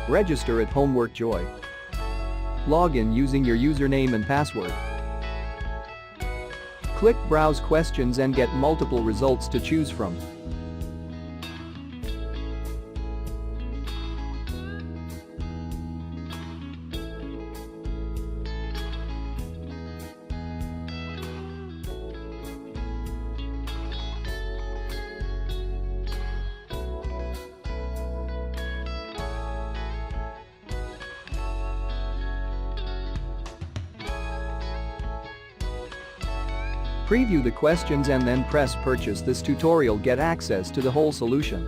Register at Homework Joy. Log in using your username and password. Click Browse Questions and get multiple results to choose from. Preview the questions and then press Purchase. This tutorial get access to the whole solution.